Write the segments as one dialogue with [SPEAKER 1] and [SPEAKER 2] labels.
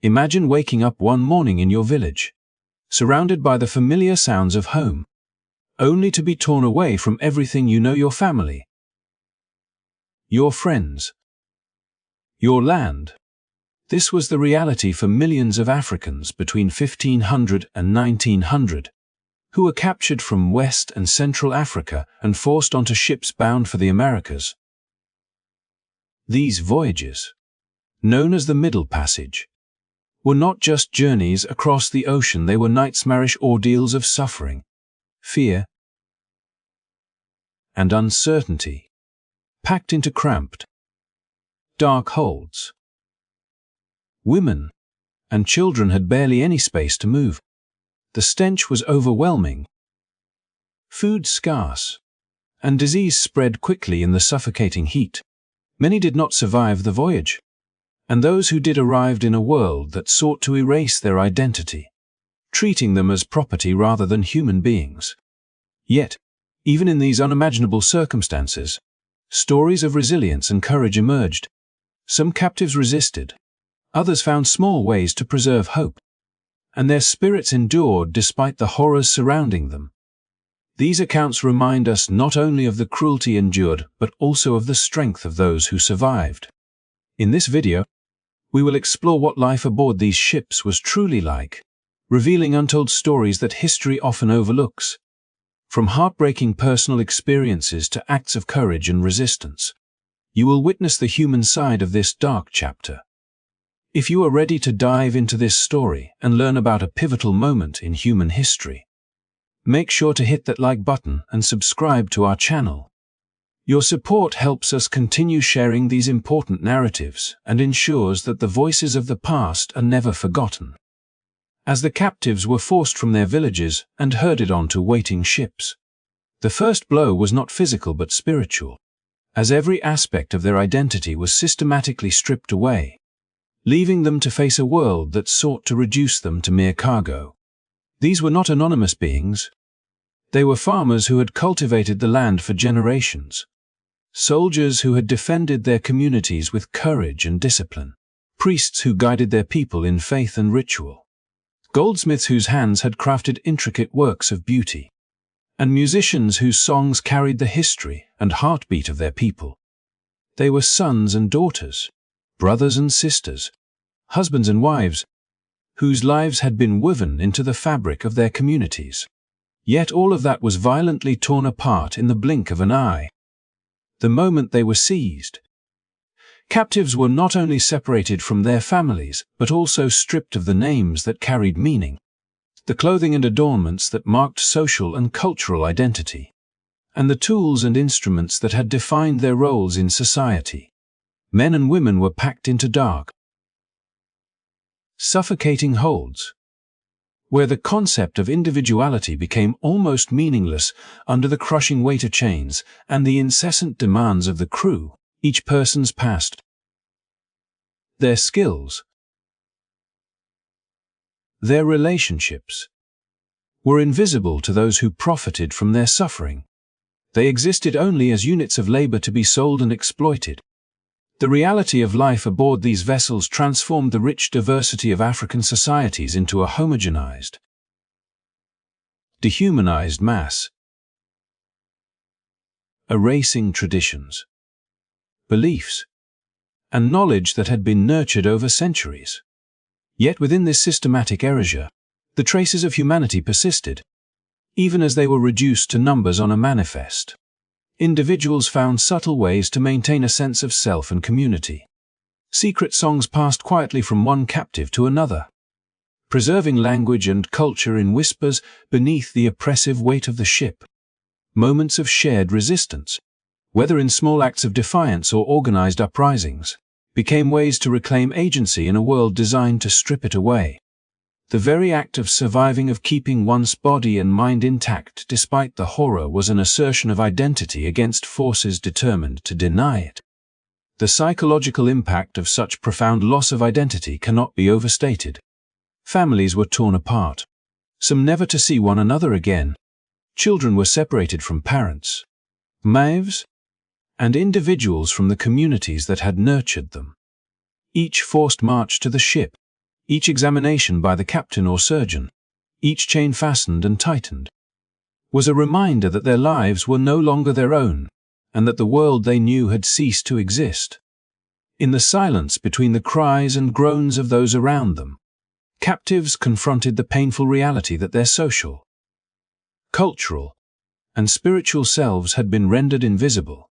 [SPEAKER 1] Imagine waking up one morning in your village, surrounded by the familiar sounds of home, only to be torn away from everything you know: your family, your friends, your land. This was the reality for millions of Africans between 1500 and 1900, who were captured from West and Central Africa and forced onto ships bound for the Americas. These voyages, known as the Middle Passage, were not just journeys across the ocean. They were nightmarish ordeals of suffering, fear, and uncertainty, packed into cramped, dark holds. Women and children had barely any space to move. The stench was overwhelming, food scarce, and disease spread quickly in the suffocating heat. Many did not survive the voyage, and those who did arrived in a world that sought to erase their identity, treating them as property rather than human beings. Yet, even in these unimaginable circumstances, stories of resilience and courage emerged. Some captives resisted, others found small ways to preserve hope, and their spirits endured despite the horrors surrounding them. These accounts remind us not only of the cruelty endured, but also of the strength of those who survived. In this video, we will explore what life aboard these ships was truly like, revealing untold stories that history often overlooks. From heartbreaking personal experiences to acts of courage and resistance, you will witness the human side of this dark chapter. If you are ready to dive into this story and learn about a pivotal moment in human history, make sure to hit that like button and subscribe to our channel. Your support helps us continue sharing these important narratives and ensures that the voices of the past are never forgotten. As the captives were forced from their villages and herded onto waiting ships, the first blow was not physical but spiritual, as every aspect of their identity was systematically stripped away, leaving them to face a world that sought to reduce them to mere cargo. These were not anonymous beings. They were farmers who had cultivated the land for generations, soldiers who had defended their communities with courage and discipline, priests who guided their people in faith and ritual, goldsmiths whose hands had crafted intricate works of beauty, and musicians whose songs carried the history and heartbeat of their people. They were sons and daughters, brothers and sisters, husbands and wives, whose lives had been woven into the fabric of their communities. Yet all of that was violently torn apart in the blink of an eye, the moment they were seized. Captives were not only separated from their families, but also stripped of the names that carried meaning, the clothing and adornments that marked social and cultural identity, and the tools and instruments that had defined their roles in society. Men and women were packed into dark, suffocating holds, where the concept of individuality became almost meaningless under the crushing weight of chains and the incessant demands of the crew. Each person's past, their skills, their relationships, were invisible to those who profited from their suffering. They existed only as units of labor to be sold and exploited. The reality of life aboard these vessels transformed the rich diversity of African societies into a homogenized, dehumanized mass, erasing traditions, beliefs, and knowledge that had been nurtured over centuries. Yet within this systematic erasure, the traces of humanity persisted, even as they were reduced to numbers on a manifest. Individuals found subtle ways to maintain a sense of self and community. Secret songs passed quietly from one captive to another, preserving language and culture in whispers beneath the oppressive weight of the ship. Moments of shared resistance, whether in small acts of defiance or organized uprisings, became ways to reclaim agency in a world designed to strip it away. The very act of surviving, of keeping one's body and mind intact despite the horror, was an assertion of identity against forces determined to deny it. The psychological impact of such profound loss of identity cannot be overstated. Families were torn apart, some never to see one another again. Children were separated from parents, wives, and individuals from the communities that had nurtured them. Each forced march to the ship, each examination by the captain or surgeon, each chain fastened and tightened, was a reminder that their lives were no longer their own, and that the world they knew had ceased to exist. In the silence between the cries and groans of those around them, captives confronted the painful reality that their social, cultural, and spiritual selves had been rendered invisible,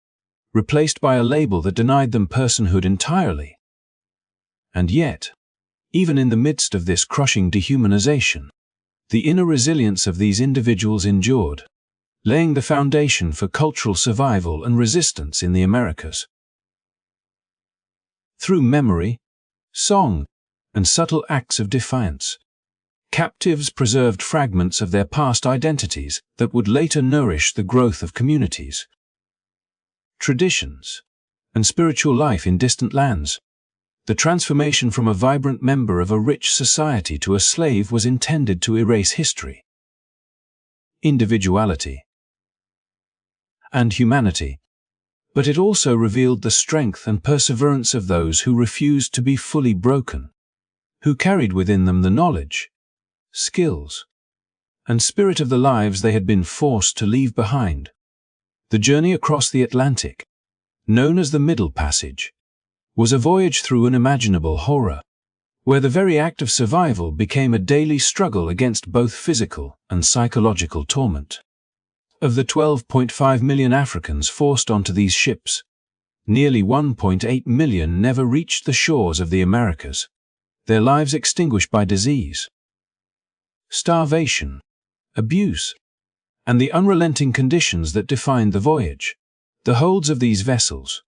[SPEAKER 1] replaced by a label that denied them personhood entirely. And yet, even in the midst of this crushing dehumanization, the inner resilience of these individuals endured, laying the foundation for cultural survival and resistance in the Americas. Through memory, song, and subtle acts of defiance, captives preserved fragments of their past identities that would later nourish the growth of communities, traditions, and spiritual life in distant lands. The transformation from a vibrant member of a rich society to a slave was intended to erase history, individuality, and humanity, but it also revealed the strength and perseverance of those who refused to be fully broken, who carried within them the knowledge, skills, and spirit of the lives they had been forced to leave behind. The journey across the Atlantic, known as the Middle Passage, was a voyage through unimaginable horror, where the very act of survival became a daily struggle against both physical and psychological torment. Of the 12.5 million Africans forced onto these ships, nearly 1.8 million never reached the shores of the Americas, their lives extinguished by disease, starvation, abuse, and the unrelenting conditions that defined the voyage. The holds of these vessels,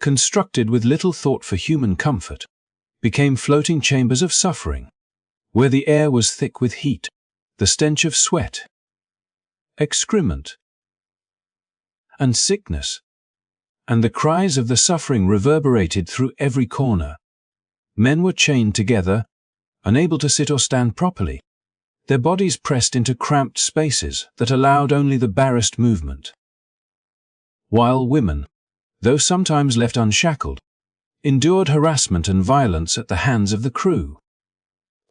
[SPEAKER 1] constructed with little thought for human comfort, became floating chambers of suffering, where the air was thick with heat, the stench of sweat, excrement, and sickness, and the cries of the suffering reverberated through every corner. Men were chained together, unable to sit or stand properly, their bodies pressed into cramped spaces that allowed only the barest movement, while women, though sometimes left unshackled, endured harassment and violence at the hands of the crew,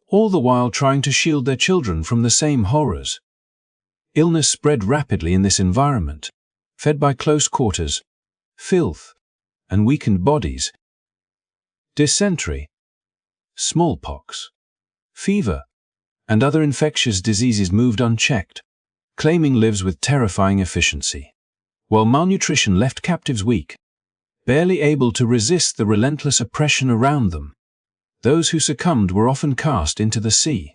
[SPEAKER 1] all the while trying to shield their children from the same horrors. Illness spread rapidly in this environment, fed by close quarters, filth, and weakened bodies. Dysentery, smallpox, fever, and other infectious diseases moved unchecked, claiming lives with terrifying efficiency, while malnutrition left captives weak, barely able to resist the relentless oppression around them. Those who succumbed were often cast into the sea,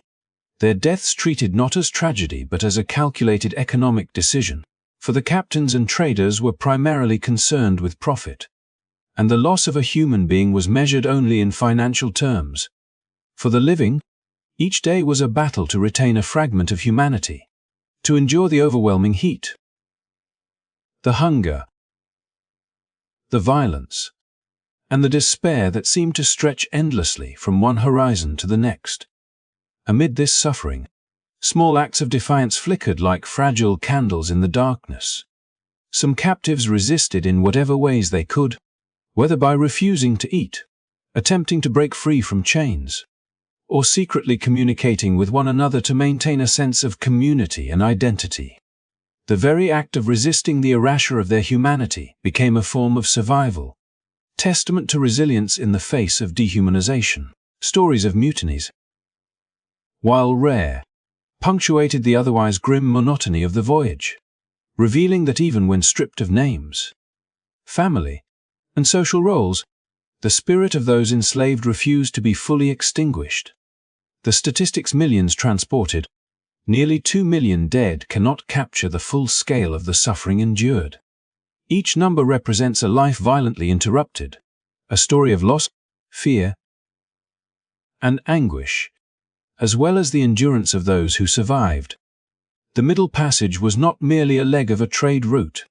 [SPEAKER 1] their deaths treated not as tragedy but as a calculated economic decision, for the captains and traders were primarily concerned with profit, and the loss of a human being was measured only in financial terms. For the living, each day was a battle to retain a fragment of humanity, to endure the overwhelming heat, the hunger, the violence, and the despair that seemed to stretch endlessly from one horizon to the next. Amid this suffering, small acts of defiance flickered like fragile candles in the darkness. Some captives resisted in whatever ways they could, whether by refusing to eat, attempting to break free from chains, or secretly communicating with one another to maintain a sense of community and identity. The very act of resisting the erasure of their humanity became a form of survival, testament to resilience in the face of dehumanization. Stories of mutinies, while rare, punctuated the otherwise grim monotony of the voyage, revealing that even when stripped of names, family, and social roles, the spirit of those enslaved refused to be fully extinguished. The statistics: millions transported, nearly 2 million dead, cannot capture the full scale of the suffering endured. Each number represents a life violently interrupted, a story of loss, fear, and anguish, as well as the endurance of those who survived. The Middle Passage was not merely a leg of a trade route.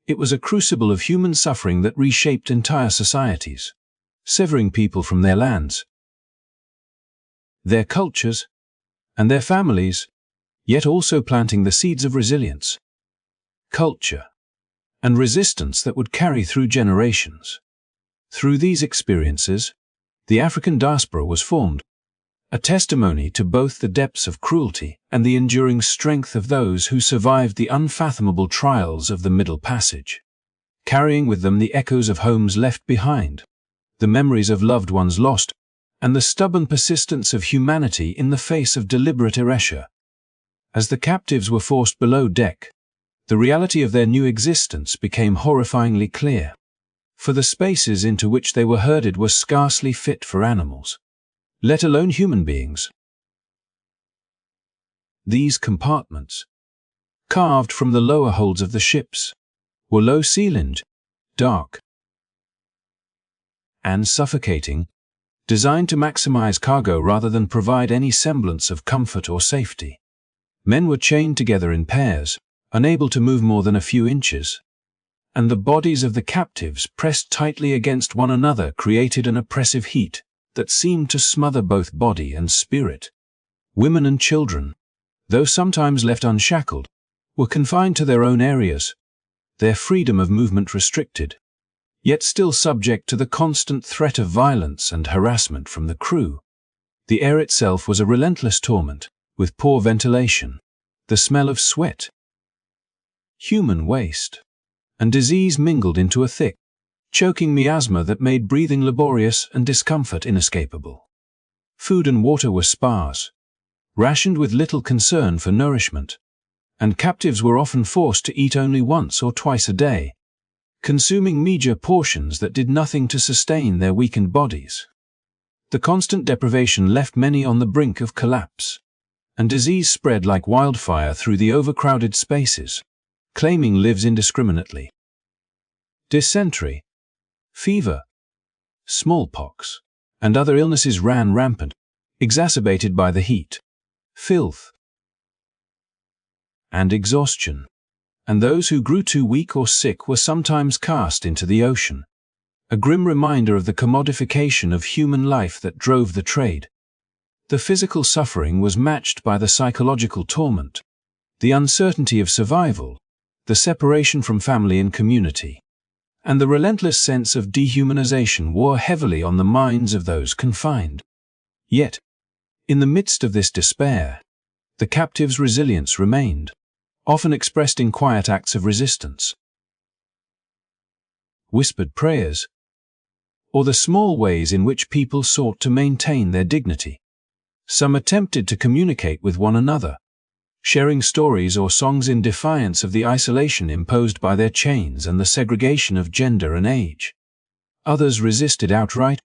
[SPEAKER 1] It was a crucible of human suffering that reshaped entire societies, severing people from their lands, their cultures, and their families, yet also planting the seeds of resilience, culture, and resistance that would carry through generations. Through these experiences, the African diaspora was formed, a testimony to both the depths of cruelty and the enduring strength of those who survived the unfathomable trials of the Middle Passage, carrying with them the echoes of homes left behind, the memories of loved ones lost, and the stubborn persistence of humanity in the face of deliberate erasure. As the captives were forced below deck, the reality of their new existence became horrifyingly clear, for the spaces into which they were herded were scarcely fit for animals, let alone human beings. These compartments, carved from the lower holds of the ships, were low-ceilinged, dark, and suffocating, designed to maximize cargo rather than provide any semblance of comfort or safety. Men were chained together in pairs, unable to move more than a few inches, and the bodies of the captives pressed tightly against one another created an oppressive heat that seemed to smother both body and spirit. Women and children, though sometimes left unshackled, were confined to their own areas, their freedom of movement restricted, yet still subject to the constant threat of violence and harassment from the crew. The air itself was a relentless torment, with poor ventilation, the smell of sweat, human waste, and disease mingled into a thick, choking miasma that made breathing laborious and discomfort inescapable. Food and water were sparse, rationed with little concern for nourishment, and captives were often forced to eat only once or twice a day, consuming meager portions that did nothing to sustain their weakened bodies. The constant deprivation left many on the brink of collapse, and disease spread like wildfire through the overcrowded spaces, claiming lives indiscriminately. Dysentery, fever, smallpox, and other illnesses ran rampant, exacerbated by the heat, filth, and exhaustion, and those who grew too weak or sick were sometimes cast into the ocean, a grim reminder of the commodification of human life that drove the trade. The physical suffering was matched by the psychological torment, the uncertainty of survival, the separation from family and community, and the relentless sense of dehumanization wore heavily on the minds of those confined. Yet, in the midst of this despair, the captives' resilience remained, often expressed in quiet acts of resistance, whispered prayers, or the small ways in which people sought to maintain their dignity. Some attempted to communicate with one another, sharing stories or songs in defiance of the isolation imposed by their chains and the segregation of gender and age. Others resisted outright,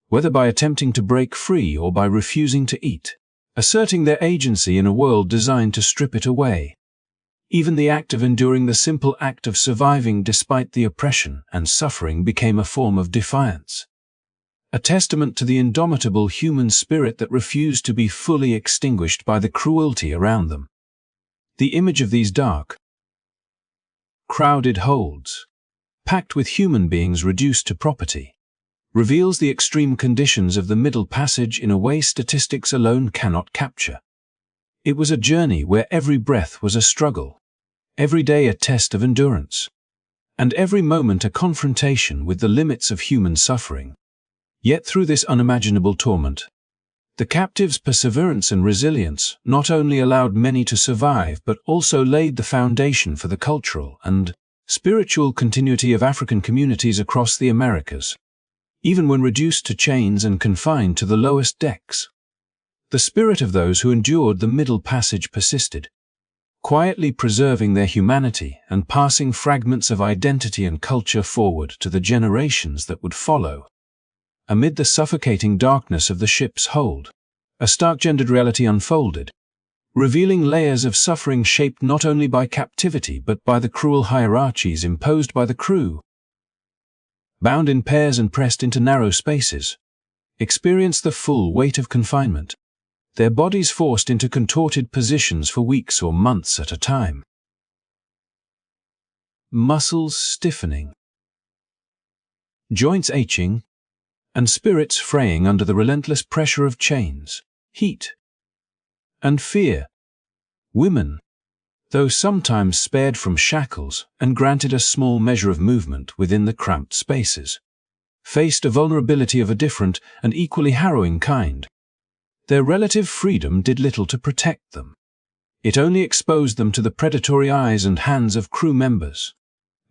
[SPEAKER 1] whether by attempting to break free or by refusing to eat, asserting their agency in a world designed to strip it away. Even the act of enduring, the simple act of surviving despite the oppression and suffering, became a form of defiance, a testament to the indomitable human spirit that refused to be fully extinguished by the cruelty around them. The image of these dark, crowded holds, packed with human beings reduced to property, reveals the extreme conditions of the Middle Passage in a way statistics alone cannot capture. It was a journey where every breath was a struggle, every day a test of endurance, and every moment a confrontation with the limits of human suffering. Yet through this unimaginable torment, the captives' perseverance and resilience not only allowed many to survive but also laid the foundation for the cultural and spiritual continuity of African communities across the Americas. Even when reduced to chains and confined to the lowest decks, the spirit of those who endured the Middle Passage persisted, quietly preserving their humanity and passing fragments of identity and culture forward to the generations that would follow. Amid the suffocating darkness of the ship's hold, a stark gendered reality unfolded, revealing layers of suffering shaped not only by captivity but by the cruel hierarchies imposed by the crew. Bound in pairs and pressed into narrow spaces, experienced the full weight of confinement, their bodies forced into contorted positions for weeks or months at a time. Muscles stiffening, joints aching, and spirits fraying under the relentless pressure of chains, heat, and fear. Women, though sometimes spared from shackles and granted a small measure of movement within the cramped spaces, faced a vulnerability of a different and equally harrowing kind. Their relative freedom did little to protect them. It only exposed them to the predatory eyes and hands of crew members,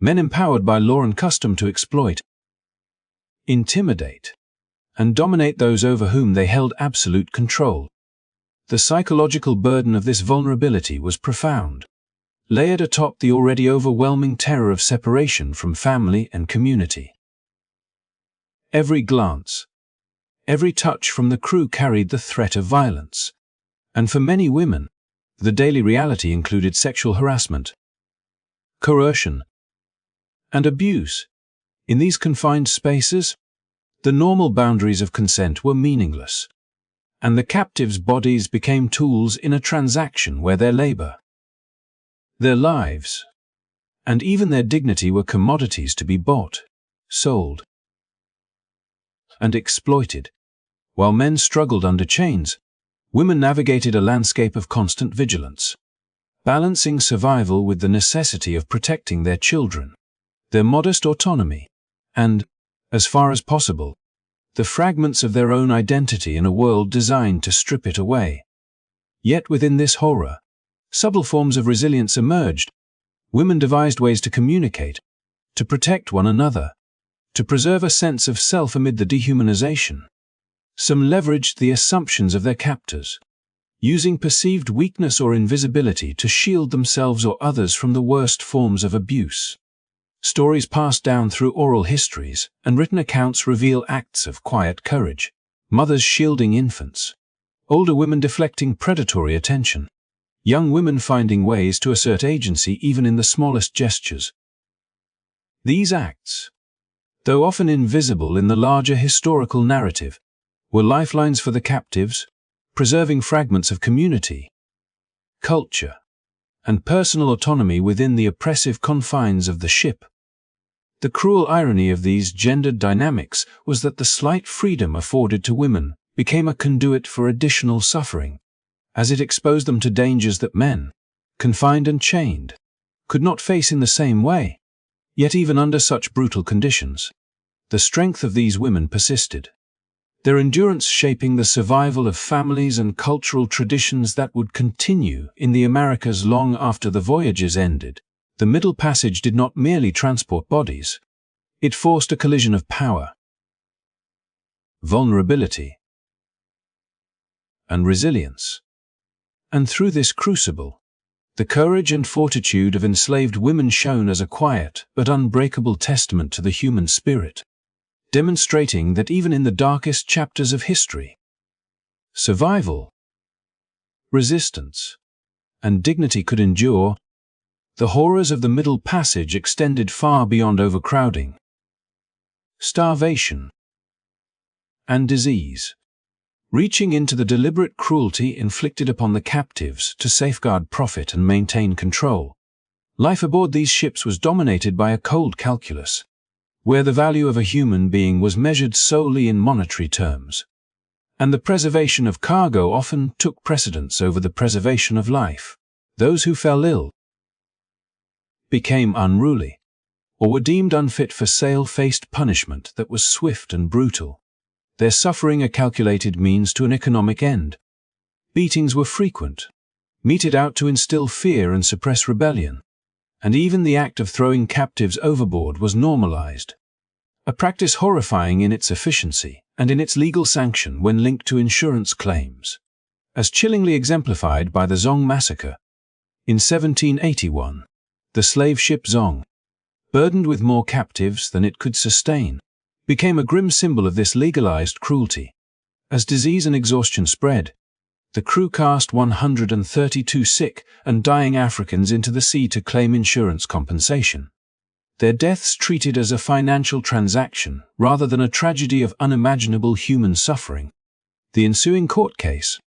[SPEAKER 1] men empowered by law and custom to exploit, intimidate, and dominate those over whom they held absolute control. The psychological burden of this vulnerability was profound, layered atop the already overwhelming terror of separation from family and community. Every glance, every touch from the crew carried the threat of violence, and for many women, the daily reality included sexual harassment, coercion, and abuse. In these confined spaces, the normal boundaries of consent were meaningless, and the captives' bodies became tools in a transaction where their labor, their lives, and even their dignity were commodities to be bought, sold, and exploited. While men struggled under chains, women navigated a landscape of constant vigilance, balancing survival with the necessity of protecting their children, their modest autonomy, and, as far as possible, the fragments of their own identity in a world designed to strip it away. Yet within this horror, subtle forms of resilience emerged. Women devised ways to communicate, to protect one another, to preserve a sense of self amid the dehumanization. Some leveraged the assumptions of their captors, using perceived weakness or invisibility to shield themselves or others from the worst forms of abuse. Stories passed down through oral histories and written accounts reveal acts of quiet courage, mothers shielding infants, older women deflecting predatory attention, young women finding ways to assert agency even in the smallest gestures. These acts, though often invisible in the larger historical narrative, were lifelines for the captives, preserving fragments of community, culture, and personal autonomy within the oppressive confines of the ship. The cruel irony of these gendered dynamics was that the slight freedom afforded to women became a conduit for additional suffering, as it exposed them to dangers that men, confined and chained, could not face in the same way. Yet even under such brutal conditions, the strength of these women persisted, their endurance shaping the survival of families and cultural traditions that would continue in the Americas long after the voyages ended. The Middle Passage did not merely transport bodies. It forced a collision of power, vulnerability, and resilience. And through this crucible, the courage and fortitude of enslaved women shone as a quiet but unbreakable testament to the human spirit, demonstrating that even in the darkest chapters of history, survival, resistance, and dignity could endure. The horrors of the Middle Passage extended far beyond overcrowding, starvation, and disease, reaching into the deliberate cruelty inflicted upon the captives to safeguard profit and maintain control. Life aboard these ships was dominated by a cold calculus, where the value of a human being was measured solely in monetary terms, and the preservation of cargo often took precedence over the preservation of life. Those who fell ill, became unruly, or were deemed unfit for sail faced punishment that was swift and brutal, their suffering a calculated means to an economic end. Beatings were frequent, meted out to instill fear and suppress rebellion, and even the act of throwing captives overboard was normalized, a practice horrifying in its efficiency and in its legal sanction when linked to insurance claims, as chillingly exemplified by the Zong massacre. In 1781, the slave ship Zong, burdened with more captives than it could sustain, became a grim symbol of this legalized cruelty. As disease and exhaustion spread, the crew cast 132 sick and dying Africans into the sea to claim insurance compensation, their deaths treated as a financial transaction rather than a tragedy of unimaginable human suffering. The ensuing court case,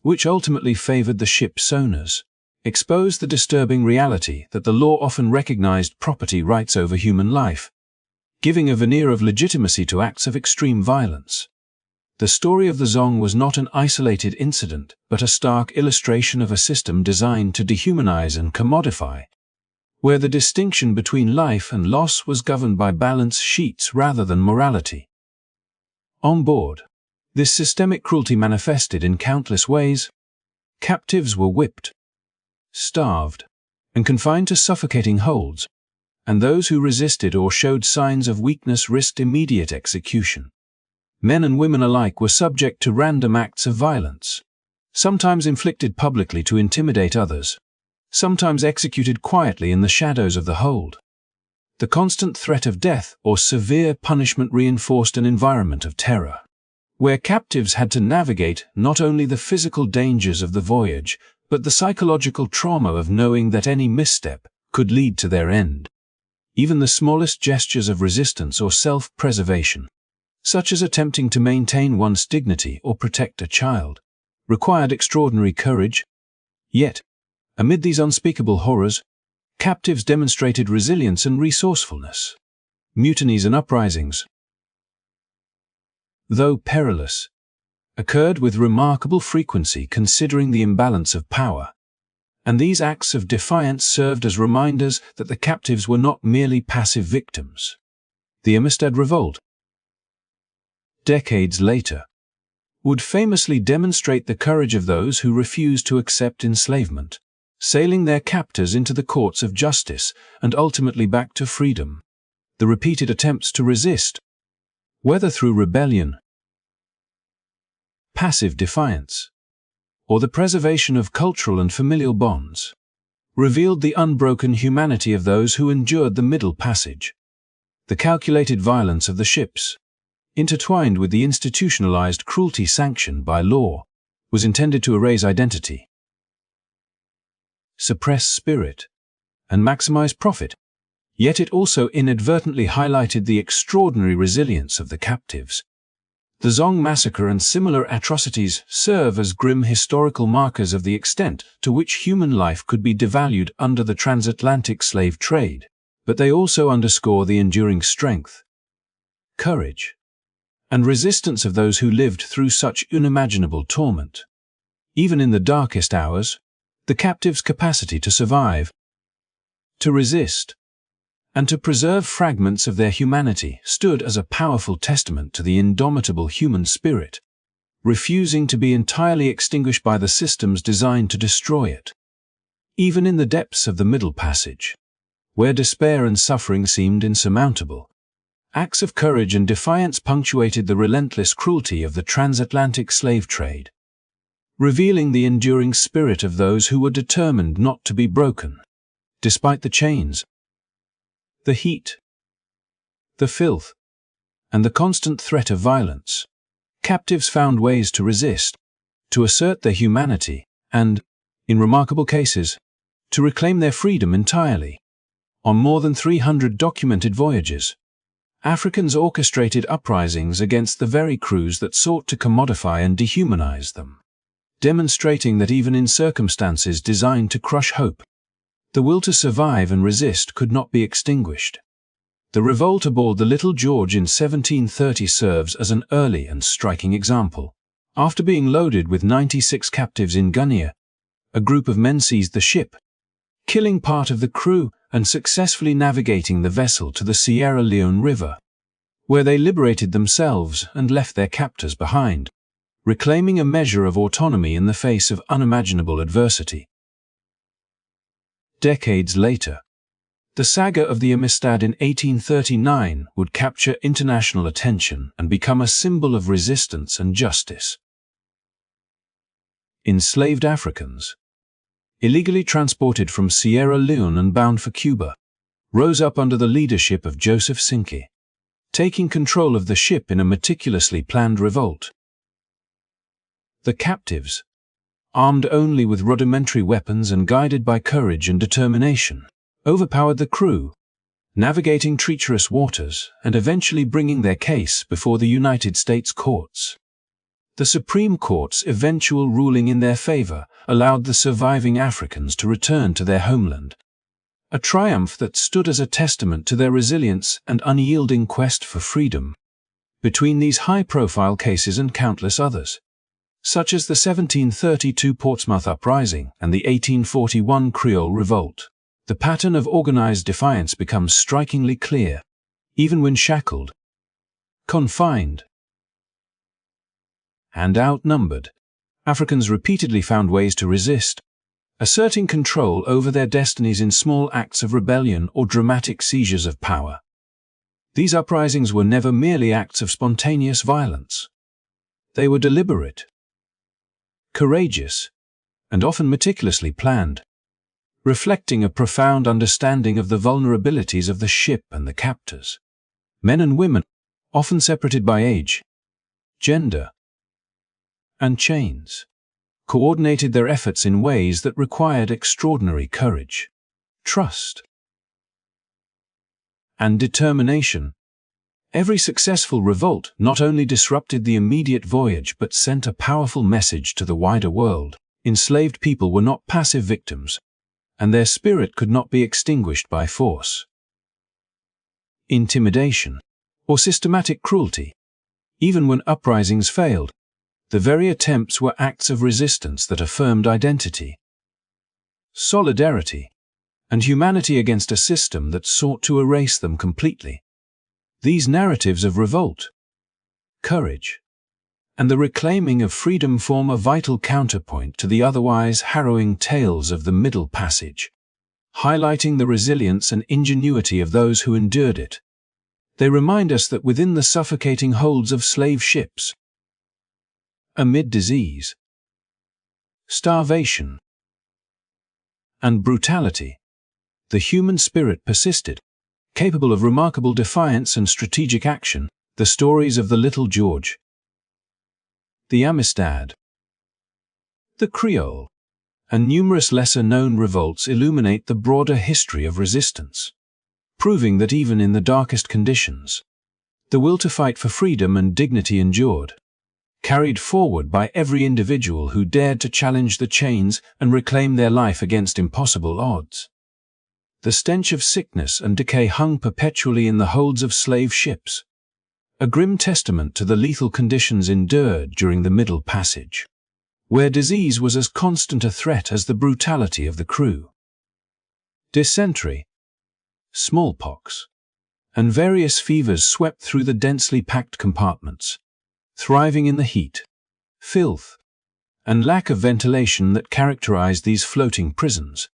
[SPEAKER 1] which ultimately favored the ship's owners, exposed the disturbing reality that the law often recognized property rights over human life, giving a veneer of legitimacy to acts of extreme violence. The story of the Zong was not an isolated incident, but a stark illustration of a system designed to dehumanize and commodify, where the distinction between life and loss was governed by balance sheets rather than morality. On board, This systemic cruelty manifested in countless ways. Captives were whipped, starved, and confined to suffocating holds, and those who resisted or showed signs of weakness risked immediate execution. Men and women alike were subject to random acts of violence, sometimes inflicted publicly to intimidate others, sometimes executed quietly in the shadows of the hold. The constant threat of death or severe punishment reinforced an environment of terror, where captives had to navigate not only the physical dangers of the voyage, but the psychological trauma of knowing that any misstep could lead to their end. Even the smallest gestures of resistance or self-preservation, such as attempting to maintain one's dignity or protect a child, required extraordinary courage. Yet, amid these unspeakable horrors, captives demonstrated resilience and resourcefulness. Mutinies and uprisings, though perilous, occurred with remarkable frequency considering the imbalance of power, and these acts of defiance served as reminders that the captives were not merely passive victims. The Amistad Revolt, decades later, would famously demonstrate the courage of those who refused to accept enslavement, sailing their captors into the courts of justice and ultimately back to freedom. The repeated attempts to resist, whether through rebellion, passive defiance, or the preservation of cultural and familial bonds, revealed the unbroken humanity of those who endured the Middle Passage. The calculated violence of the ships, intertwined with the institutionalized cruelty sanctioned by law, was intended to erase identity, suppress spirit, and maximize profit. Yet it also inadvertently highlighted the extraordinary resilience of the captives. The Zong massacre and similar atrocities serve as grim historical markers of the extent to which human life could be devalued under the transatlantic slave trade, but they also underscore the enduring strength, courage, and resistance of those who lived through such unimaginable torment. Even in the darkest hours, the captives' capacity to survive, to resist, and to preserve fragments of their humanity stood as a powerful testament to the indomitable human spirit, refusing to be entirely extinguished by the systems designed to destroy it. Even in the depths of the Middle Passage, where despair and suffering seemed insurmountable, acts of courage and defiance punctuated the relentless cruelty of the transatlantic slave trade, revealing the enduring spirit of those who were determined not to be broken, despite the chains, the heat, the filth, and the constant threat of violence. Captives found ways to resist, to assert their humanity, and, in remarkable cases, to reclaim their freedom entirely. On more than 300 documented voyages, Africans orchestrated uprisings against the very crews that sought to commodify and dehumanize them, demonstrating that even in circumstances designed to crush hope, the will to survive and resist could not be extinguished. The revolt aboard the Little George in 1730 serves as an early and striking example. After being loaded with 96 captives in Guinea, a group of men seized the ship, killing part of the crew and successfully navigating the vessel to the Sierra Leone River, where they liberated themselves and left their captors behind, reclaiming a measure of autonomy in the face of unimaginable adversity. Decades later, the saga of the Amistad in 1839 would capture international attention and become a symbol of resistance and justice. Enslaved Africans, illegally transported from Sierra Leone and bound for Cuba, rose up under the leadership of Joseph Sinke, taking control of the ship in a meticulously planned revolt. The captives, armed only with rudimentary weapons and guided by courage and determination, overpowered the crew, navigating treacherous waters and eventually bringing their case before the United States courts. The Supreme Court's eventual ruling in their favor allowed the surviving Africans to return to their homeland, a triumph that stood as a testament to their resilience and unyielding quest for freedom. Between these high-profile cases and countless others, such as the 1732 Portsmouth Uprising and the 1841 Creole Revolt, the pattern of organized defiance becomes strikingly clear. Even when shackled, confined, and outnumbered, Africans repeatedly found ways to resist, asserting control over their destinies in small acts of rebellion or dramatic seizures of power. These uprisings were never merely acts of spontaneous violence. They were deliberate, courageous, and often meticulously planned, reflecting a profound understanding of the vulnerabilities of the ship and the captors. Men and women, often separated by age, gender, and chains, coordinated their efforts in ways that required extraordinary courage, trust, and determination. Every successful revolt not only disrupted the immediate voyage but sent a powerful message to the wider world. Enslaved people were not passive victims, and their spirit could not be extinguished by force, intimidation, or systematic cruelty. Even when uprisings failed, the very attempts were acts of resistance that affirmed identity, solidarity, and humanity against a system that sought to erase them completely. These narratives of revolt, courage, and the reclaiming of freedom form a vital counterpoint to the otherwise harrowing tales of the Middle Passage, highlighting the resilience and ingenuity of those who endured it. They remind us that within the suffocating holds of slave ships, amid disease, starvation, and brutality, the human spirit persisted, capable of remarkable defiance and strategic action. The stories of the Little George, the Amistad, the Creole, and numerous lesser-known revolts illuminate the broader history of resistance, proving that even in the darkest conditions, the will to fight for freedom and dignity endured, carried forward by every individual who dared to challenge the chains and reclaim their life against impossible odds. The stench of sickness and decay hung perpetually in the holds of slave ships, a grim testament to the lethal conditions endured during the Middle Passage, where disease was as constant a threat as the brutality of the crew. Dysentery, smallpox, and various fevers swept through the densely packed compartments, thriving in the heat, filth, and lack of ventilation that characterized these floating prisons.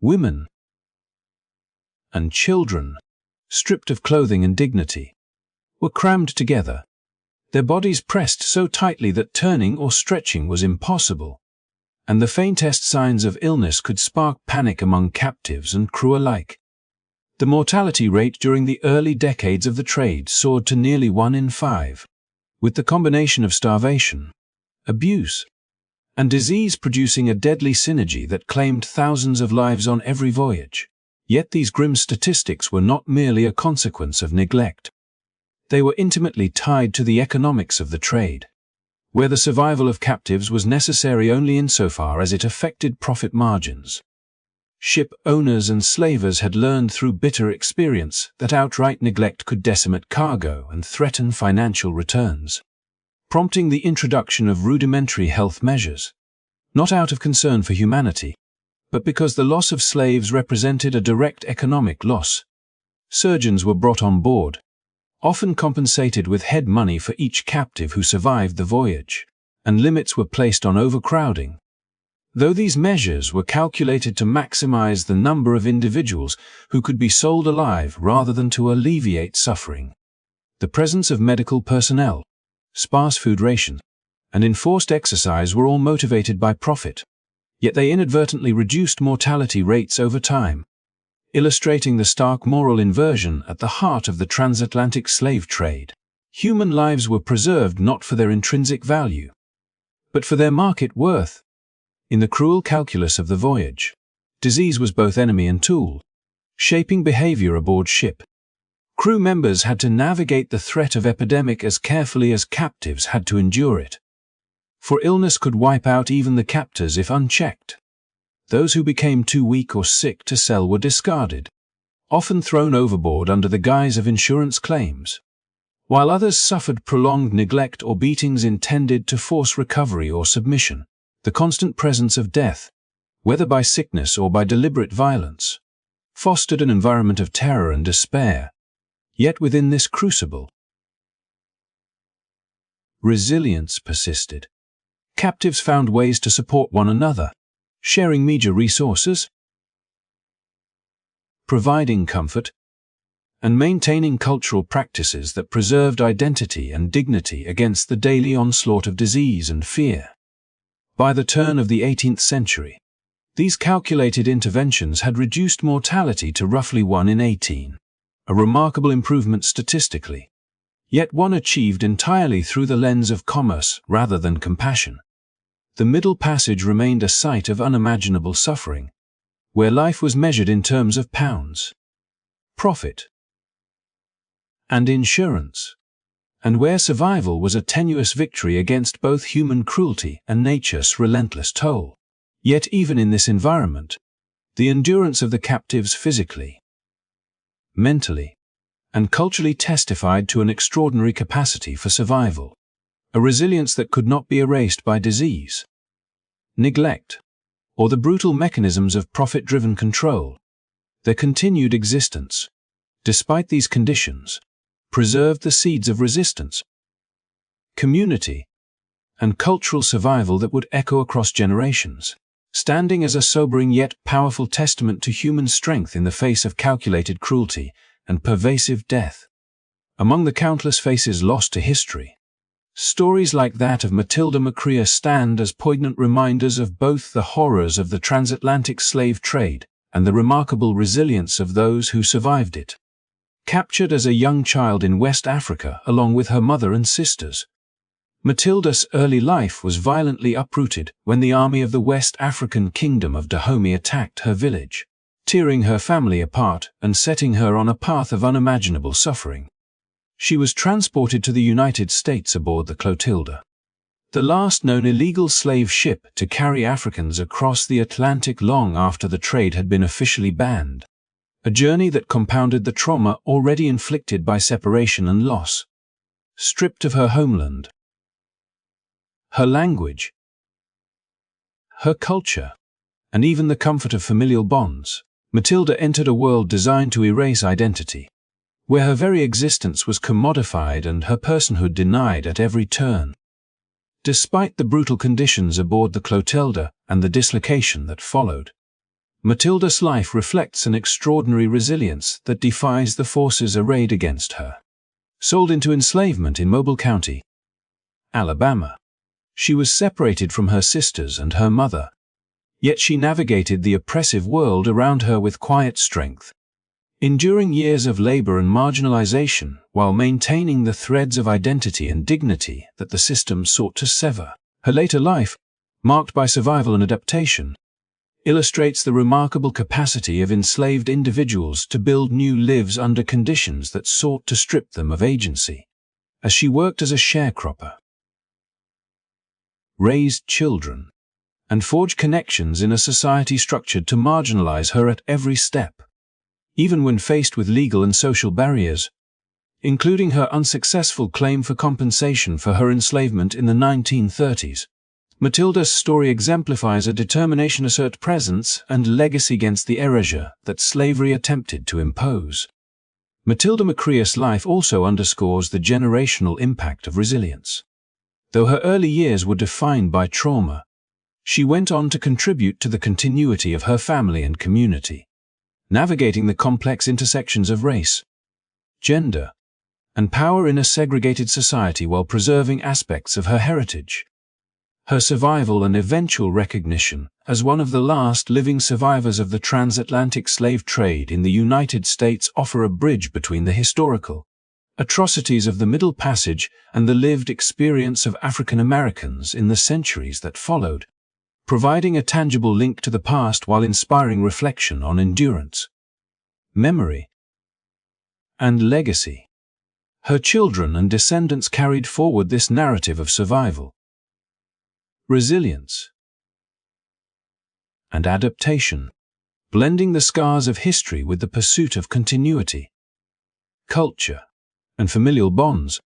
[SPEAKER 1] Women and children, stripped of clothing and dignity, were crammed together, their bodies pressed so tightly that turning or stretching was impossible, and the faintest signs of illness could spark panic among captives and crew alike. The mortality rate during the early decades of the trade soared to nearly 1 in 5, with the combination of starvation, abuse, and disease producing a deadly synergy that claimed thousands of lives on every voyage. Yet these grim statistics were not merely a consequence of neglect. They were intimately tied to the economics of the trade, where the survival of captives was necessary only insofar as it affected profit margins. Ship owners and slavers had learned through bitter experience that outright neglect could decimate cargo and threaten financial returns, prompting the introduction of rudimentary health measures, not out of concern for humanity, but because the loss of slaves represented a direct economic loss. Surgeons were brought on board, often compensated with head money for each captive who survived the voyage, and limits were placed on overcrowding. Though these measures were calculated to maximize the number of individuals who could be sold alive rather than to alleviate suffering, the presence of medical personnel, sparse food rations, and enforced exercise were all motivated by profit. Yet they inadvertently reduced mortality rates over time, illustrating the stark moral inversion at the heart of the transatlantic slave trade. Human lives were preserved not for their intrinsic value, but for their market worth. In the cruel calculus of the voyage, disease was both enemy and tool, shaping behavior aboard ship. Crew members had to navigate the threat of epidemic as carefully as captives had to endure it. For illness could wipe out even the captors if unchecked. Those who became too weak or sick to sell were discarded, often thrown overboard under the guise of insurance claims, while others suffered prolonged neglect or beatings intended to force recovery or submission. The constant presence of death, whether by sickness or by deliberate violence, fostered an environment of terror and despair. Yet within this crucible, Resilience persisted. Captives found ways to support one another, sharing meager resources, providing comfort, and maintaining cultural practices that preserved identity and dignity against the daily onslaught of disease and fear. By the turn of the 18th century, these calculated interventions had reduced mortality to roughly 1 in 18, a remarkable improvement statistically, yet one achieved entirely through the lens of commerce rather than compassion. The Middle Passage remained a site of unimaginable suffering, where life was measured in terms of pounds, profit, and insurance, and where survival was a tenuous victory against both human cruelty and nature's relentless toll. Yet even in this environment, the endurance of the captives physically, mentally, and culturally testified to an extraordinary capacity for survival, a resilience that could not be erased by disease, neglect, or the brutal mechanisms of profit-driven control. Their continued existence, despite these conditions, preserved the seeds of resistance, community, and cultural survival that would echo across generations, standing as a sobering yet powerful testament to human strength in the face of calculated cruelty and pervasive death. Among the countless faces lost to history, stories like that of Matilda Macria stand as poignant reminders of both the horrors of the transatlantic slave trade and the remarkable resilience of those who survived it. Captured as a young child in West Africa along with her mother and sisters, Matilda's early life was violently uprooted when the army of the West African Kingdom of Dahomey attacked her village, tearing her family apart and setting her on a path of unimaginable suffering. She was transported to the United States aboard the Clotilda, the last known illegal slave ship to carry Africans across the Atlantic long after the trade had been officially banned, a journey that compounded the trauma already inflicted by separation and loss. Stripped of her homeland, her language, her culture, and even the comfort of familial bonds, Matilda entered a world designed to erase identity, where her very existence was commodified and her personhood denied at every turn. Despite the brutal conditions aboard the Clotilda and the dislocation that followed, Matilda's life reflects an extraordinary resilience that defies the forces arrayed against her. Sold into enslavement in Mobile County, Alabama, she was separated from her sisters and her mother, yet she navigated the oppressive world around her with quiet strength, enduring years of labor and marginalization while maintaining the threads of identity and dignity that the system sought to sever. Her later life, marked by survival and adaptation, illustrates the remarkable capacity of enslaved individuals to build new lives under conditions that sought to strip them of agency. As she worked as a sharecropper, raised children, and forged connections in a society structured to marginalize her at every step, even when faced with legal and social barriers, including her unsuccessful claim for compensation for her enslavement in the 1930s. Matilda's story exemplifies a determination to assert presence and legacy against the erasure that slavery attempted to impose. Matilda Macria's life also underscores the generational impact of resilience. Though her early years were defined by trauma, she went on to contribute to the continuity of her family and community, navigating the complex intersections of race, gender, and power in a segregated society while preserving aspects of her heritage. Her survival and eventual recognition as one of the last living survivors of the transatlantic slave trade in the United States offer a bridge between the historical atrocities of the Middle Passage and the lived experience of African Americans in the centuries that followed, providing a tangible link to the past while inspiring reflection on endurance, memory, and legacy. Her children and descendants carried forward this narrative of survival, resilience, and adaptation, blending the scars of history with the pursuit of continuity, culture, and familial bonds.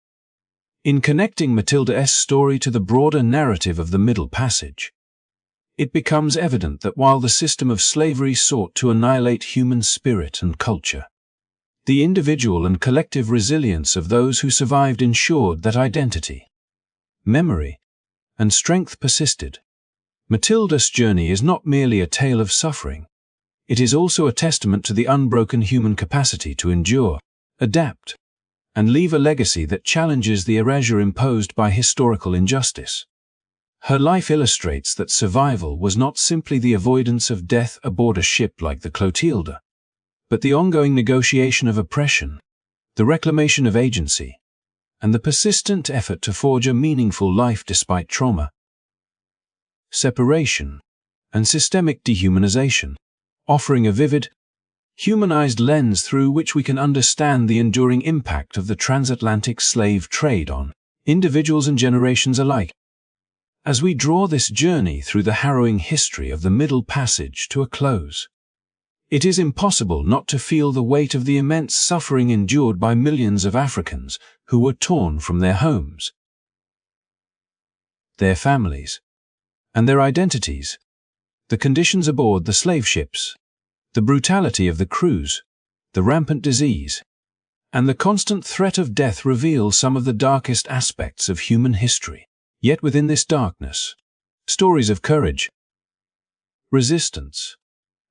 [SPEAKER 1] In connecting Matilda's story to the broader narrative of the Middle Passage, it becomes evident that while the system of slavery sought to annihilate human spirit and culture, the individual and collective resilience of those who survived ensured that identity, memory, and strength persisted. Matilda's journey is not merely a tale of suffering. It is also a testament to the unbroken human capacity to endure, adapt, and leave a legacy that challenges the erasure imposed by historical injustice. Her life illustrates that survival was not simply the avoidance of death aboard a ship like the Clotilde, but the ongoing negotiation of oppression, the reclamation of agency, and the persistent effort to forge a meaningful life despite trauma, separation, and systemic dehumanization, offering a vivid, humanized lens through which we can understand the enduring impact of the transatlantic slave trade on individuals and generations alike. As we draw this journey through the harrowing history of the Middle Passage to a close, it is impossible not to feel the weight of the immense suffering endured by millions of Africans who were torn from their homes, their families, and their identities. The conditions aboard the slave ships, the brutality of the crews, the rampant disease, and the constant threat of death reveal some of the darkest aspects of human history. Yet within this darkness, stories of courage, resistance,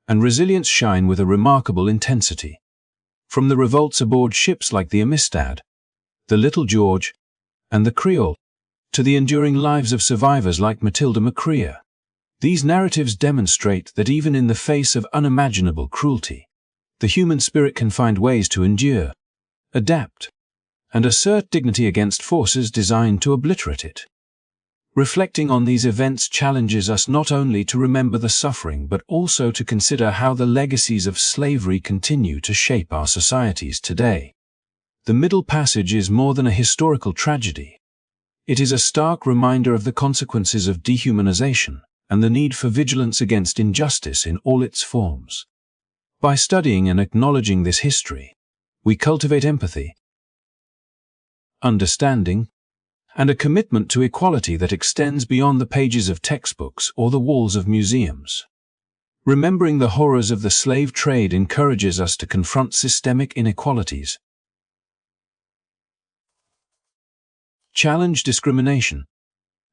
[SPEAKER 1] and resilience shine with a remarkable intensity. From the revolts aboard ships like the Amistad, the Little George, and the Creole, to the enduring lives of survivors like Matilda McCrea, these narratives demonstrate that even in the face of unimaginable cruelty, the human spirit can find ways to endure, adapt, and assert dignity against forces designed to obliterate it. Reflecting on these events challenges us not only to remember the suffering but also to consider how the legacies of slavery continue to shape our societies today. The Middle Passage is more than a historical tragedy. It is a stark reminder of the consequences of dehumanization and the need for vigilance against injustice in all its forms. By studying and acknowledging this history, we cultivate empathy, understanding, and a commitment to equality that extends beyond the pages of textbooks or the walls of museums. Remembering the horrors of the slave trade encourages us to confront systemic inequalities, challenge discrimination,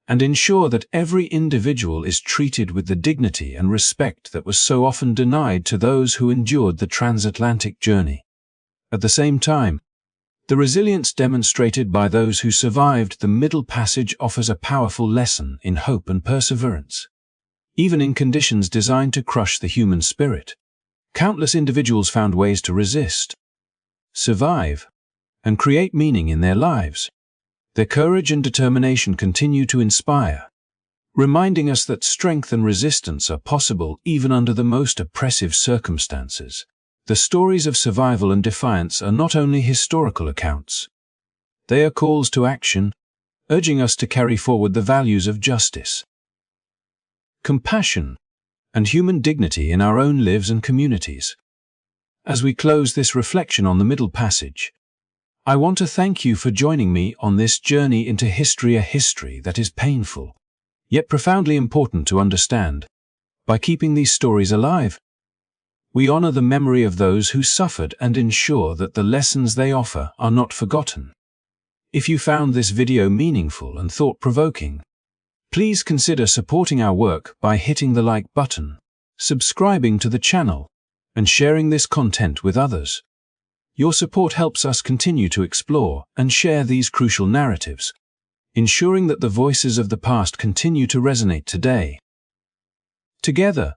[SPEAKER 1] and ensure that every individual is treated with the dignity and respect that was so often denied to those who endured the transatlantic journey. At the same time, the resilience demonstrated by those who survived the Middle Passage offers a powerful lesson in hope and perseverance. Even in conditions designed to crush the human spirit, countless individuals found ways to resist, survive, and create meaning in their lives. Their courage and determination continue to inspire, reminding us that strength and resistance are possible even under the most oppressive circumstances. The stories of survival and defiance are not only historical accounts. They are calls to action, urging us to carry forward the values of justice, compassion, and human dignity in our own lives and communities. As we close this reflection on the Middle Passage, I want to thank you for joining me on this journey into history, a history that is painful, yet profoundly important to understand. By keeping these stories alive, we honor the memory of those who suffered and ensure that the lessons they offer are not forgotten. If you found this video meaningful and thought-provoking, please consider supporting our work by hitting the like button, subscribing to the channel, and sharing this content with others. Your support helps us continue to explore and share these crucial narratives, ensuring that the voices of the past continue to resonate today. Together,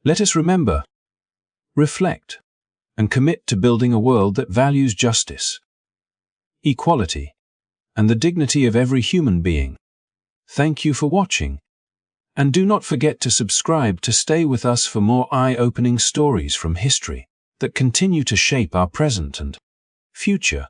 [SPEAKER 1] let us remember, reflect, and commit to building a world that values justice, equality, and the dignity of every human being. Thank you for watching, and do not forget to subscribe to stay with us for more eye-opening stories from history that continue to shape our present and future.